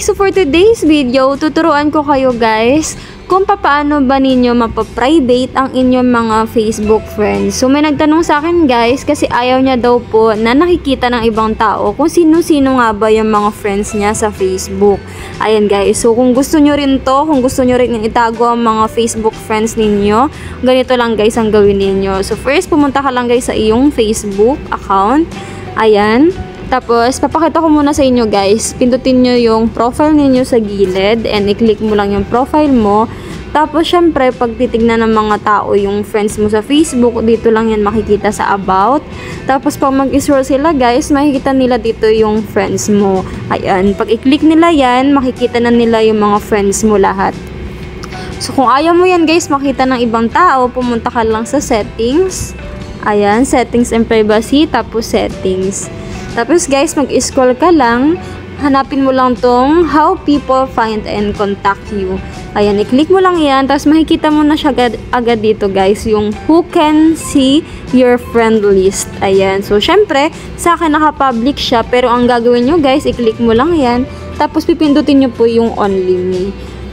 so for today's video, tuturuan ko kayo guys kung paano ba ninyo mapaprivate ang inyong mga Facebook friends. So may nagtanong sa akin guys kasi ayaw niya daw po na nakikita ng ibang tao kung sino-sino nga ba yung mga friends niya sa Facebook. Ayan guys, so kung gusto nyo rin to, kung gusto nyo rin itago ang mga Facebook friends ninyo, ganito lang guys ang gawin ninyo. So first, pumunta ka lang guys sa iyong Facebook account. Ayan. Tapos, papakita ko muna sa inyo guys. Pindutin nyo yung profile ninyo sa gilid and i-click mo lang yung profile mo. Tapos, syempre, pag titignan ng mga tao yung friends mo sa Facebook, dito lang yan makikita sa about. Tapos, pag mag-scroll sila guys, makikita nila dito yung friends mo. Ayan, pag i-click nila yan, makikita na nila yung mga friends mo lahat. So, kung ayaw mo yan guys, makita ng ibang tao, pumunta ka lang sa settings. Ayan, settings and privacy, tapos settings. Tapos guys, mag-scroll ka lang, hanapin mo lang tong how people find and contact you. Ayan, i-click mo lang yan, tapos makikita mo na siya agad dito guys, yung who can see your friend list. Ayan, so syempre, sa akin naka-public siya, pero ang gagawin nyo guys, i-click mo lang yan, tapos pipindutin nyo po yung only me.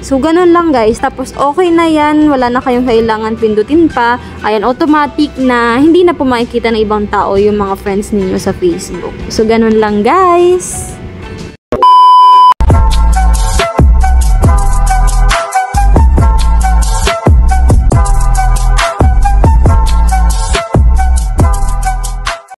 So, ganun lang guys. Tapos, okay na yan. Wala na kayong kailangan pindutin pa. Ayan, automatic na hindi na po makikita ng ibang tao yung mga friends ninyo sa Facebook. So, ganun lang guys.